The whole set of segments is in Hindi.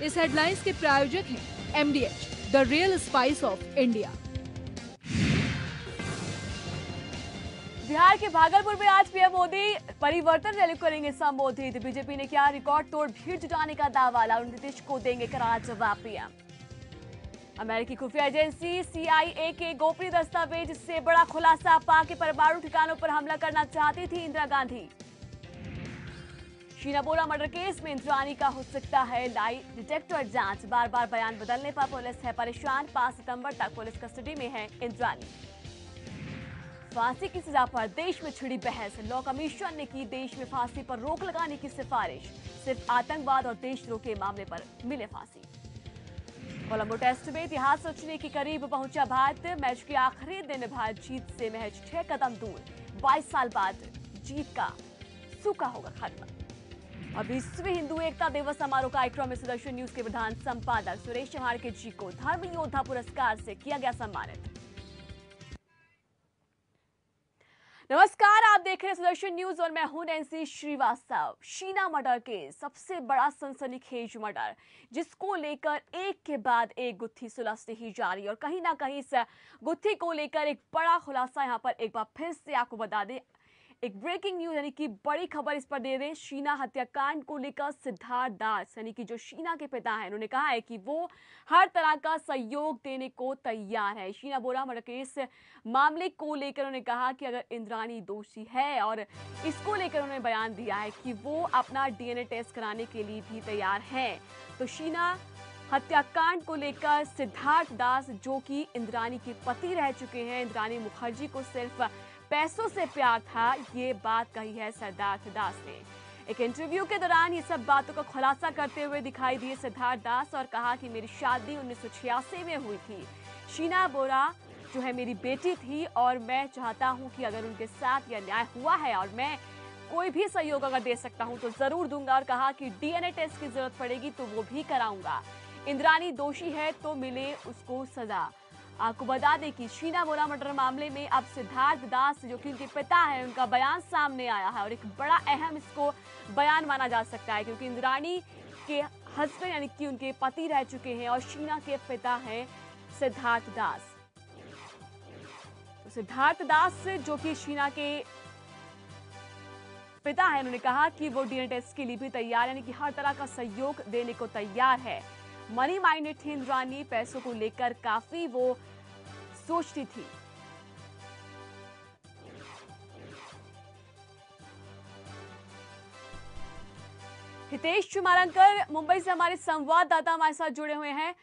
इस हेडलाइंस के प्रायोजक हैं MDH, the real spice of India. Bihar के भागलपुर में आज पीएम मोदी परिवर्तन रैली करेंगे संबोधित। बीजेपी ने किया रिकॉर्ड तोड़ भीड़ जुटाने का दावा, लालू नीतीश को देंगे करारा जवाब पीएम। अमेरिकी खुफिया एजेंसी CIA के गोपनीय दस्तावेज से बड़ा खुलासा, पाक के परमाणु ठिकानों पर हमला करना चाहती थी इंदिरा गांधी। शीना बोरा मर्डर केस में इंद्राणी का हो सकता है लाई डिटेक्टर जांच, बार बार बयान बदलने पर पुलिस है परेशान। 5 सितंबर तक पुलिस कस्टडी में है इंद्राणी। फांसी की सजा पर देश में छिड़ी बहस, लॉ कमीशन ने की देश में फांसी पर रोक लगाने की सिफारिश, सिर्फ आतंकवाद और देशद्रोह के मामले पर मिले फांसी। कोलंबो टेस्ट में इतिहास रचने के करीब पहुंचा भारत, मैच के आखिरी दिन भारत जीत से महज 6 कदम दूर। 22 साल बाद जीत का सूखा होगा खात्मा। और 20वें हिंदू एकता दिवस समारोह कार्यक्रम में सुदर्शन न्यूज के प्रधान संपादक सुरेश चव्हाण जी को धर्म योद्धा पुरस्कार से किया गया सम्मानित। नमस्कार, आप देख रहे हैं सुदर्शन न्यूज और मैं हूं Nancy Srivastava. Sheena murder case सबसे बड़ा सनसनीखेज मर्डर, जिसको लेकर एक के बाद एक गुत्थी सुलझती ही जा रही है और कहीं ना कहीं इस गुत्थी को लेकर एक बड़ा खुलासा यहां पर एक बार फिर से आपको बता दें, एक ब्रेकिंग न्यूज यानी कि बड़ी खबर इस पर दे दें। शीना हत्याकांड को लेकर सिद्धार्थ दास यानी कि जो शीना के पिता हैं, उन्होंने कहा है कि वो हर तरह का सहयोग देने को तैयार है। शीना बोरा मर्डर केस मामले को लेकर उन्होंने कहा कि अगर इंद्राणी दोषी है और इसको लेकर उन्होंने बयान दिया है कि वो अपना DNA टेस्ट कराने के लिए भी तैयार हैं। तो शीना हत्याकांड को लेकर सिद्धार्थ दास, जो कि इंद्राणी के पति रह चुके हैं, इंद्राणी मुखर्जी को सिर्फ पैसों से प्यार था, ये बात कही है सिद्धार्थ दास ने। एक इंटरव्यू के दौरान ये सब बातों का खुलासा करते हुए दिखाई दिए सिद्धार्थ दास और कहा कि मेरी शादी 1986 में हुई थी। शीना बोरा जो है मेरी बेटी थी और मैं चाहता हूं कि अगर उनके साथ यह न्याय हुआ है और मैं कोई भी सहयोग अगर दे सकता हूं तो जरूर दूंगा। और कहा कि DNA टेस्ट की जरूरत पड़ेगी तो वो भी कराऊंगा। इंद्राणी दोषी है तो मिले उसको सजा। आपको बता दें कि शीना बोरा मर्डर मामले में अब सिद्धार्थ दास जो कि उनके पिता हैं, उनका बयान सामने आया है और एक बड़ा अहम इसको बयान माना जा सकता है, क्योंकि इंद्राणी के हस्बैंड यानी कि उनके पति रह चुके हैं और शीना के पिता हैं सिद्धार्थ दास। तो सिद्धार्थ दास जो कि शीना के पिता हैं, उन्होंने कहा कि वो DNA टेस्ट के लिए भी तैयार यानी कि हर तरह का सहयोग देने को तैयार है। मनी माइंडेड थी इंद्राणी, पैसों को लेकर काफी वो सोचती थी। हितेश चुमारंकर मुंबई से हमारे संवाददाता हमारे साथ जुड़े हुए हैं।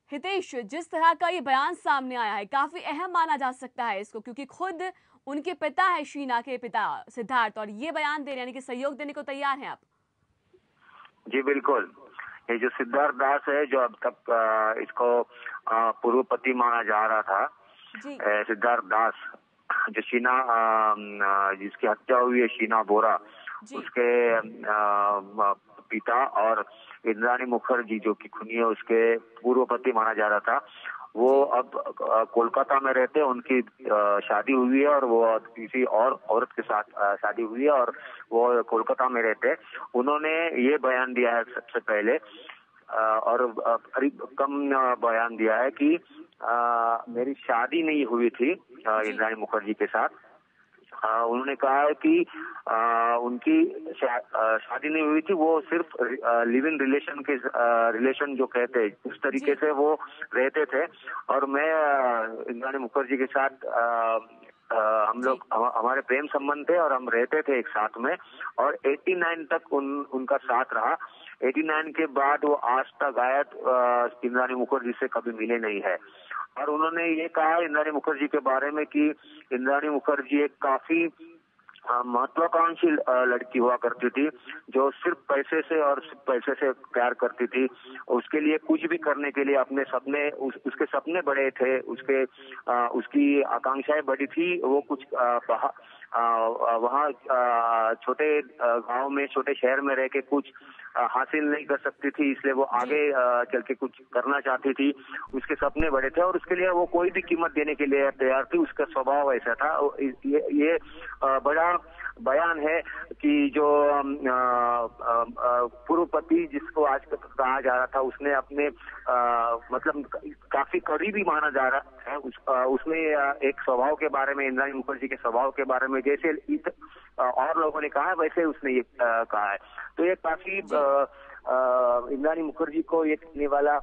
हितेश, जिस तरह का ये बयान सामने आया है काफी अहम माना जा सकता है इसको, क्योंकि खुद उनके पिता है शीना के पिता सिद्धार्थ और ये बयान दे रहे यानी कि सहयोग देने को तैयार हैं आप। जी बिल्कुल, ये जो सिद्धार्थ दास है जो अब तक इसको पूर्व पति माना जा रहा था, सिद्धार्थ दास जो शीना जिसकी हत्या हुई है शीना बोरा, उसके पिता और इंद्राणी मुखर्जी जो कि खूनी है उसके पूर्व पति माना जा रहा था, वो अब कोलकाता में रहते हैं। उनकी शादी हुई है और वो किसी और औरत के साथ शादी हुई है और वो कोलकाता में रहते हैं। उन्होंने ये बयान दिया है सबसे पहले और करीब कम बयान दिया है कि मेरी शादी नहीं हुई थी इंद्राणी मुखर्जी के साथ। उन्होंने कहा है कि उनकी शादी नहीं हुई थी, वो सिर्फ लिव इन रिलेशन जो कहते हैं उस तरीके से वो रहते थे। और मैं इंद्राणी मुखर्जी के साथ हम लोग हमारे प्रेम संबंध थे और हम रहते थे एक साथ में और 89 तक उनका साथ रहा। 89 के बाद वो आज तक गायब इंद्राणी मुखर्जी से कभी मिले नहीं है। और उन्होंने ये कहा इंद्राणी मुखर्जी के बारे में कि इंद्राणी मुखर्जी एक काफी महत्वाकांक्षी लड़की हुआ करती थी जो सिर्फ पैसे से और सिर्फ पैसे से प्यार करती थी। उसके लिए कुछ भी करने के लिए अपने सपने उसके सपने बड़े थे, उसकी आकांक्षाएं बड़ी थी। वो कुछ वहाँ छोटे गांव में छोटे शहर में रह के कुछ हासिल नहीं कर सकती थी, इसलिए वो आगे चल के कुछ करना चाहती थी। उसके सपने बड़े थे और उसके लिए वो कोई भी कीमत देने के लिए तैयार थी। उसका स्वभाव ऐसा था। ये बड़ा बयान है कि जो पूर्व पति जिसको आज कहा जा रहा था, उसने अपने मतलब काफी करीबी माना जा रहा है, उसने एक स्वभाव के बारे में, इंद्राणी मुखर्जी के स्वभाव के बारे में जैसे और लोगों ने कहा है वैसे उसने ये कहा है। तो ये काफी इंद्राणी मुखर्जी को ये कहने वाला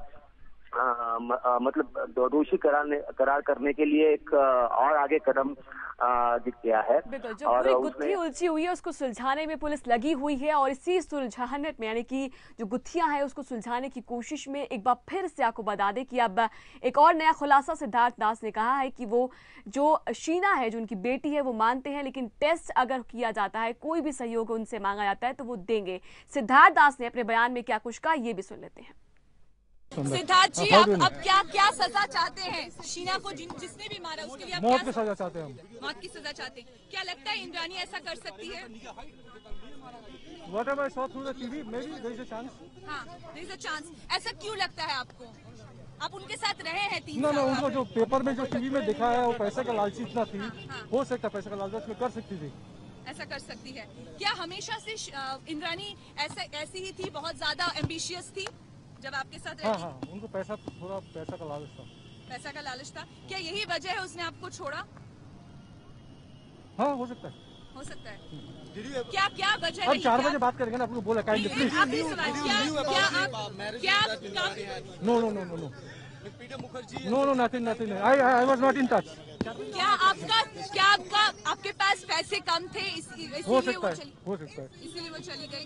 मतलब दोषी करार करने के लिए एक और आगे कदम किया है। बिल्कुल, जो पूरी गुत्थी उलझी हुई है उसको सुलझाने में पुलिस लगी हुई है और इसी सुलझाने में, यानी कि जो गुत्थियां हैं उसको सुलझाने की कोशिश में एक बार फिर से आपको बता दें कि अब एक और नया खुलासा सिद्धार्थ दास ने कहा है कि वो जो शीना है, जो उनकी बेटी है, वो मानते हैं, लेकिन टेस्ट अगर किया जाता है, कोई भी सहयोग उनसे मांगा जाता है तो वो देंगे। सिद्धार्थ दास ने अपने बयान में क्या कुछ कहा, ये भी सुन लेते हैं। सिद्धार्थ जी, अब क्या सजा चाहते हैं शीना को, जिसने भी मारा उसके लिए? मौत की सजा चाहते हैं हम। मौत की सजा चाहते हैं। क्या लगता है इंद्राणी ऐसा कर सकती है? Whatever I saw through the TV, maybe there is a chance. हाँ, there is a chance. ऐसा क्यों लगता है आपको? आप उनके साथ रहे हैं 3 ना साल। उनको जो पेपर में जो टीवी में दिखा है वो पैसे का लालची इतना थी, हाँ। हो सकता है पैसे का लालच में कर सकती थी। ऐसा कर सकती है क्या? हमेशा से इंद्राणी ऐसी ही थी, बहुत ज्यादा एम्बिशियस थी जब आपके साथ रहती? हाँ, उनको थोड़ा पैसा का लालच था। पैसा का लालच था। क्या यही वजह है उसने आपको छोड़ा? हाँ, हो सकता है। हो सकता है। क्या वजह अब रही? 4 बजे बात करेंगे ना, आपको बोला काइंडली प्लीज। आखिरी सवाल, no nothing I was not in touch. क्या आपके पास पैसे कम थे इसीलिए हो सकता है, इसीलिए वो चली गई?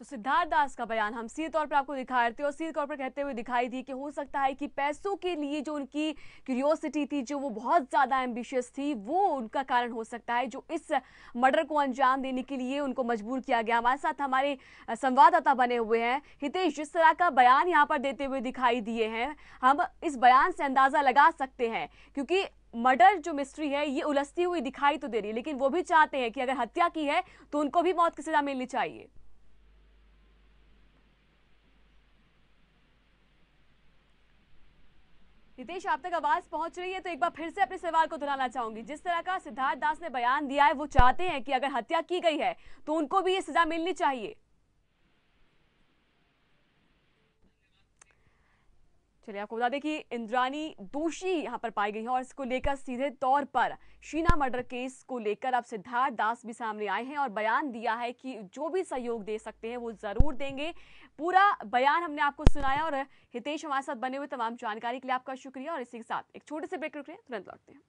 तो सिद्धार्थ दास का बयान हम सीधे तौर पर आपको दिखा रहे थे और सीधे तौर पर कहते हुए दिखाई दी कि हो सकता है कि पैसों के लिए जो उनकी क्यूरियोसिटी थी, जो वो बहुत ज़्यादा एम्बिशियस थी, वो उनका कारण हो सकता है जो इस मर्डर को अंजाम देने के लिए उनको मजबूर किया गया। हमारे साथ हमारे संवाददाता बने हुए हैं हितेश, जिस तरह का बयान यहाँ पर देते हुए दिखाई दिए हैं, हम इस बयान से अंदाज़ा लगा सकते हैं, क्योंकि मर्डर जो मिस्ट्री है ये उलझती हुई दिखाई तो दे रही है, लेकिन वो भी चाहते हैं कि अगर हत्या की है तो उनको भी मौत की सजा मिलनी चाहिए। हितेश, आप तक आवाज पहुंच रही है तो एक बार फिर से अपने सवाल को दोहराना चाहूंगी। जिस तरह का सिद्धार्थ दास ने बयान दिया है, वो चाहते हैं कि अगर हत्या की गई है तो उनको भी ये सजा मिलनी चाहिए। चलिए आपको बता दें कि इंद्राणी दोषी यहां पर पाई गई है और इसको लेकर सीधे तौर पर शीना मर्डर केस को लेकर अब सिद्धार्थ दास भी सामने आए हैं और बयान दिया है कि जो भी सहयोग दे सकते हैं वो जरूर देंगे। पूरा बयान हमने आपको सुनाया और हितेश हमारे साथ बने हुए तमाम जानकारी के लिए आपका शुक्रिया और इसी के साथ एक छोटे से ब्रेक रुक रहे हैं, तुरंत लौटते हैं।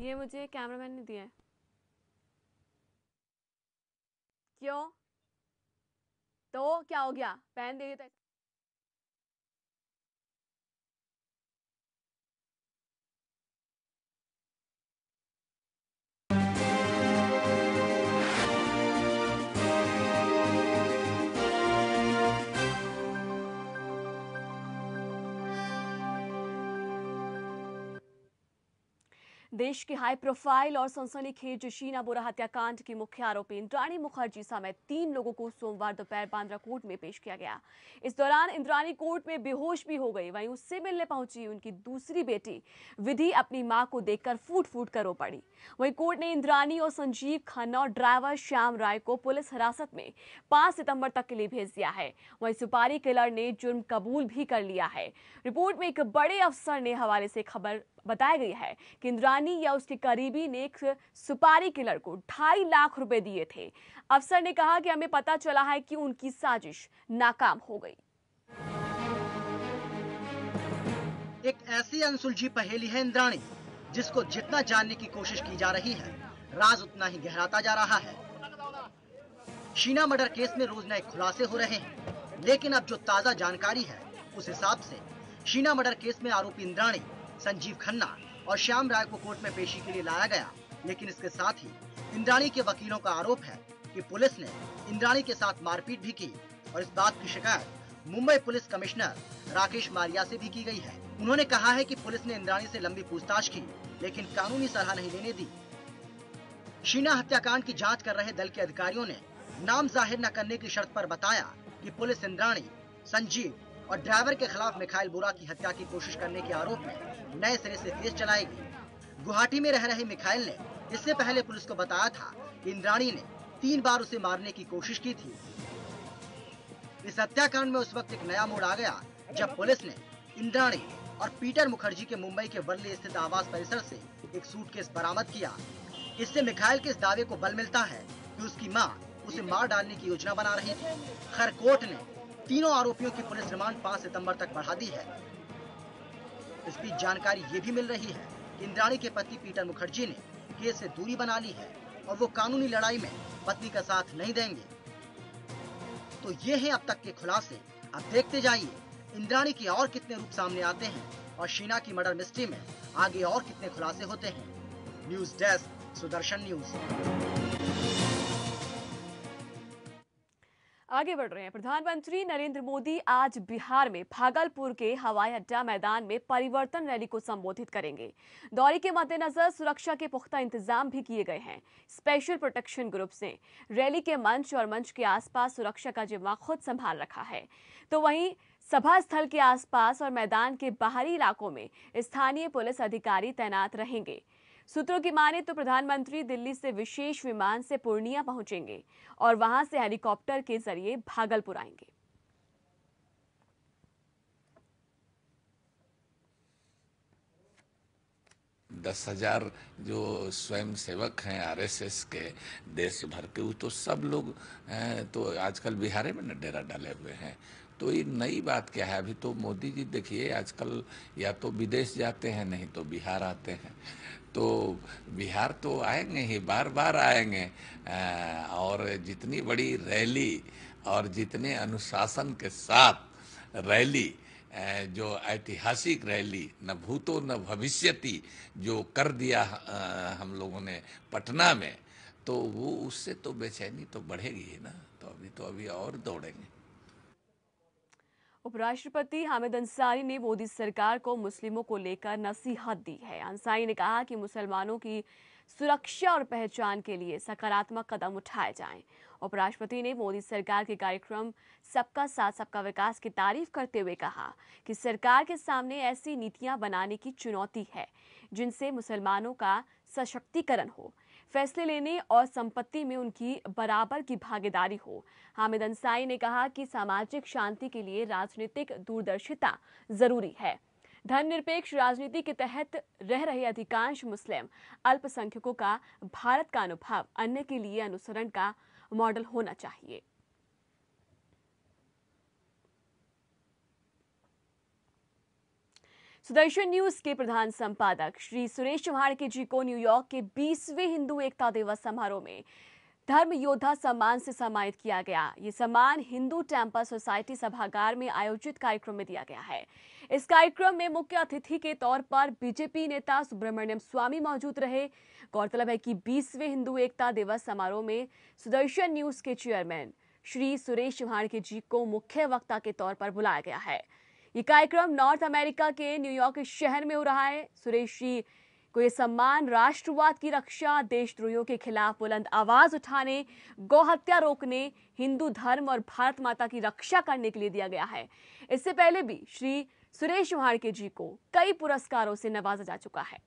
ये मुझे कैमरामैन ने दिया है। क्यों? तो क्या हो गया? पहन दे तो देश के हाई प्रोफाइल और सनसनीखेज शीना बोरा हत्याकांड की मुख्य आरोपी इंद्राणी मुखर्जी समेत 3 लोगों को सोमवार दोपहर बांद्रा कोर्ट में पेश किया गया। इस दौरान इंद्राणी कोर्ट में बेहोश भी हो गई। वहीं उससे मिलने पहुंची उनकी दूसरी बेटी विधि अपनी मां को देखकर फूट फूट कर रो पड़ी। वहीं कोर्ट ने इंद्राणी और संजीव खन्ना और ड्राइवर श्याम राय को पुलिस हिरासत में 5 सितंबर तक के लिए भेज दिया है। वहीं सुपारी किलर ने जुर्म कबूल भी कर लिया है। रिपोर्ट में एक बड़े अफसर ने हवाले से खबर बताई गई है कि इंद्राणी या उसके करीबी ने एक सुपारी किलर को 2.5 लाख रुपए दिए थे। अफसर ने कहा कि हमें पता चला है कि उनकी साजिश नाकाम हो गई। एक ऐसी अनसुलझी पहेली है इंद्राणी, जिसको जितना जानने की कोशिश की जा रही है, राज उतना ही गहराता जा रहा है। शीना मर्डर केस में रोज नए खुलासे हो रहे हैं, लेकिन अब जो ताजा जानकारी है उस हिसाब से शीना मर्डर केस में आरोपी इंद्राणी, संजीव खन्ना और श्याम राय को कोर्ट में पेशी के लिए लाया गया। लेकिन इसके साथ ही इंद्राणी के वकीलों का आरोप है कि पुलिस ने इंद्राणी के साथ मारपीट भी की और इस बात की शिकायत मुंबई पुलिस कमिश्नर राकेश मारिया से भी की गई है। उन्होंने कहा है कि पुलिस ने इंद्राणी से लंबी पूछताछ की, लेकिन कानूनी सलाह नहीं लेने दी। शीना हत्याकांड की जांच कर रहे दल के अधिकारियों ने नाम जाहिर न करने की शर्त पर बताया कि पुलिस इंद्राणी, संजीव और ड्राइवर के खिलाफ मिखाइल बोरा की हत्या की कोशिश करने के आरोप में नए सिरे से केस चलाएगी। गुवाहाटी में रह रहे मिखाइल ने इससे पहले पुलिस को बताया था कि इंद्राणी ने 3 बार उसे मारने की कोशिश की थी। इस हत्याकांड में उस वक्त एक नया मोड़ आ गया जब पुलिस ने इंद्राणी और पीटर मुखर्जी के मुंबई के वर्ली स्थित आवास परिसर से एक सूटकेस बरामद किया। इससे मिखाइल के इस दावे को बल मिलता है कि उसकी मां उसे मार डालने की योजना बना रही थी। खैर, कोर्ट ने तीनों आरोपियों की पुलिस रिमांड 5 सितंबर तक बढ़ा दी है। इस बीच जानकारी ये भी मिल रही है कि इंद्राणी के पति पीटर मुखर्जी ने केस से दूरी बना ली है और वो कानूनी लड़ाई में पत्नी का साथ नहीं देंगे। तो ये हैं अब तक के खुलासे। अब देखते जाइए इंद्राणी के और कितने रूप सामने आते हैं और शीना की मर्डर मिस्ट्री में आगे और कितने खुलासे होते हैं। News desk, Sudarshan news. आगे बढ़ रहे हैं। प्रधानमंत्री नरेंद्र मोदी आज बिहार में भागलपुर के हवाई अड्डा मैदान में परिवर्तन रैली को संबोधित करेंगे। दौरे के मद्देनजर सुरक्षा के पुख्ता इंतजाम भी किए गए हैं। स्पेशल प्रोटेक्शन ग्रुप ने रैली के मंच और मंच के आसपास सुरक्षा का जिम्मा खुद संभाल रखा है। तो वहीं सभा स्थल के आसपास और मैदान के बाहरी इलाकों में स्थानीय पुलिस अधिकारी तैनात रहेंगे। सूत्रों की माने तो प्रधानमंत्री दिल्ली से विशेष विमान से पूर्णिया पहुंचेंगे और वहां से हेलीकॉप्टर के जरिए भागलपुर आएंगे। 10,000 जो स्वयं सेवक हैं आरएसएस के देश भर के, वो तो सब लोग तो आजकल बिहार में न डेरा डाले हुए हैं। तो ये नई बात क्या है? अभी तो मोदी जी देखिए आजकल या तो विदेश जाते हैं, नहीं तो बिहार आते हैं। तो बिहार तो आएंगे ही, बार बार आएंगे। और जितनी बड़ी रैली और जितने अनुशासन के साथ रैली, जो ऐतिहासिक रैली, न भूतो न भविष्यति जो कर दिया हम लोगों ने पटना में, तो वो उससे तो बेचैनी तो बढ़ेगी ही ना। तो अभी और दौड़ेंगे। उपराष्ट्रपति हामिद अंसारी ने मोदी सरकार को मुस्लिमों को लेकर नसीहत दी है। अंसारी ने कहा कि मुसलमानों की सुरक्षा और पहचान के लिए सकारात्मक कदम उठाए जाएं। उपराष्ट्रपति ने मोदी सरकार के कार्यक्रम सबका साथ सबका विकास की तारीफ करते हुए कहा कि सरकार के सामने ऐसी नीतियां बनाने की चुनौती है जिनसे मुसलमानों का सशक्तिकरण हो, फैसले लेने और संपत्ति में उनकी बराबर की भागीदारी हो। हामिद अंसारी ने कहा कि सामाजिक शांति के लिए राजनीतिक दूरदर्शिता जरूरी है। धर्मनिरपेक्ष राजनीति के तहत रह रहे अधिकांश मुस्लिम अल्पसंख्यकों का भारत का अनुभव अन्य के लिए अनुसरण का मॉडल होना चाहिए। सुदर्शन न्यूज के प्रधान संपादक श्री सुरेश चव्हाणके जी को न्यूयॉर्क के 20वें हिंदू एकता दिवस समारोह में धर्म योद्धा सम्मान से सम्मानित किया गया। ये सम्मान हिंदू टेम्पल सोसाइटी सभागार में आयोजित कार्यक्रम में दिया गया है। इस कार्यक्रम में मुख्य अतिथि के तौर पर बीजेपी नेता सुब्रमण्यम स्वामी मौजूद रहे। गौरतलब है कि 20वें हिंदू एकता दिवस समारोह में सुदर्शन न्यूज के चेयरमैन श्री सुरेश चव्हाणके जी को मुख्य वक्ता के तौर पर बुलाया गया है। ये कार्यक्रम नॉर्थ अमेरिका के न्यूयॉर्क शहर में हो रहा है। सुरेश जी को ये सम्मान राष्ट्रवाद की रक्षा, देशद्रोहियों के खिलाफ बुलंद आवाज उठाने, गौ हत्या रोकने, हिंदू धर्म और भारत माता की रक्षा करने के लिए दिया गया है। इससे पहले भी श्री सुरेश चव्हाणके जी को कई पुरस्कारों से नवाजा जा चुका है।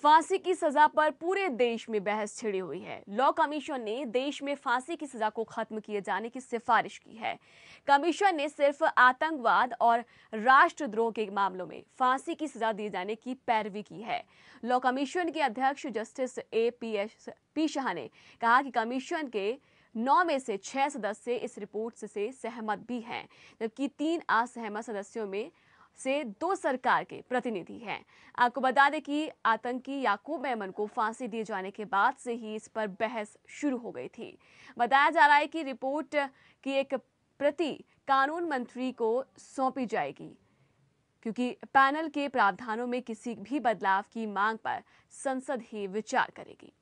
फांसी की सजा पर पूरे देश में बहस छिड़ी हुई है। लॉ कमीशन ने देश में फांसी की सजा को खत्म किए जाने की सिफारिश की है। कमीशन ने सिर्फ आतंकवाद और राष्ट्रद्रोह के मामलों में फांसी की सजा दिए जाने की पैरवी की है। लॉ कमीशन के अध्यक्ष जस्टिस पी शाह ने कहा कि कमीशन के 9 में से 6 सदस्य इस रिपोर्ट से सहमत भी हैं, जबकि 3 असहमत सदस्यों में से 2 सरकार के प्रतिनिधि हैं। आपको बता दें कि आतंकी याकूब मेमन को फांसी दिए जाने के बाद से ही इस पर बहस शुरू हो गई थी। बताया जा रहा है कि रिपोर्ट की एक प्रति कानून मंत्री को सौंपी जाएगी, क्योंकि पैनल के प्रावधानों में किसी भी बदलाव की मांग पर संसद ही विचार करेगी।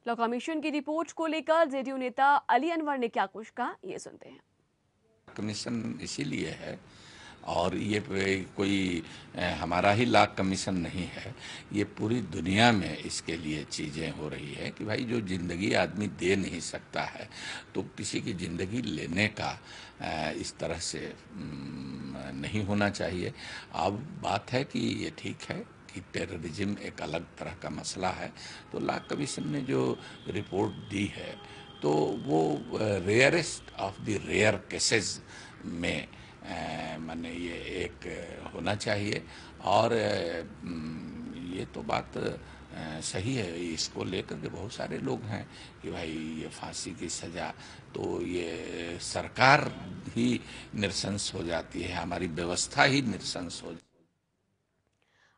लॉ कमीशन की रिपोर्ट को लेकर जेडीयू नेता अली अनवर ने क्या कुछ कहा, ये सुनते हैं। कमीशन इसीलिए है, और ये कोई हमारा ही लॉ कमीशन नहीं है, ये पूरी दुनिया में इसके लिए चीज़ें हो रही है कि भाई जो ज़िंदगी आदमी दे नहीं सकता है तो किसी की ज़िंदगी लेने का इस तरह से नहीं होना चाहिए। अब बात है कि ये ठीक है कि टेररिज्म एक अलग तरह का मसला है, तो लॉ कमीशन ने जो रिपोर्ट दी है तो वो rarest of the rare cases में माने ये एक होना चाहिए। और ये तो बात सही है, इसको लेकर के बहुत सारे लोग हैं कि भाई ये फांसी की सज़ा तो ये सरकार ही निरसंस हो जाती है, हमारी व्यवस्था ही निरसंस हो।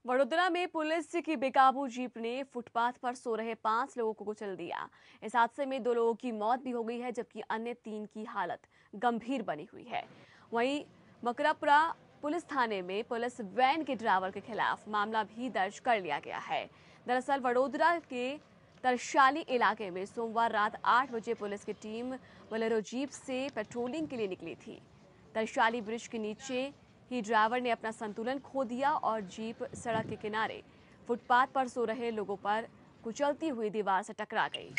वडोदरा में पुलिस की बेकाबू जीप ने फुटपाथ पर सो रहे 5 लोगों को कुचल दिया। इस हादसे में 2 लोगों की मौत भी हो गई है, जबकि अन्य 3 की हालत गंभीर बनी हुई है। वहीं मकरापुरा पुलिस थाने में पुलिस वैन के ड्राइवर के खिलाफ मामला भी दर्ज कर लिया गया है। दरअसल वडोदरा के तरशाली इलाके में सोमवार रात 8 बजे पुलिस की टीम बोलेरो जीप से पेट्रोलिंग के लिए निकली थी। तरशाली ब्रिज के नीचे ही ड्राइवर ने अपना संतुलन खो दिया और जीप सड़क के किनारे फुटपाथ पर सो रहे लोगों पर कुचलती हुई दीवार से टकरा गई।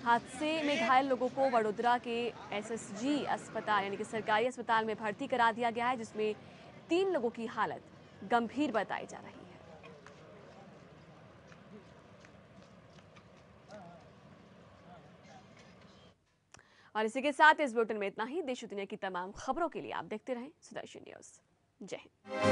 हादसे में घायल लोगों को वडोदरा के एसएसजी अस्पताल यानी कि सरकारी अस्पताल में भर्ती करा दिया गया है, जिसमें 3 लोगों की हालत गंभीर बताई जा रही है। और इसी के साथ इस बुलेटिन में इतना ही। देश और दुनिया की तमाम खबरों के लिए आप देखते रहें सुदर्शन न्यूज। जय हिंद।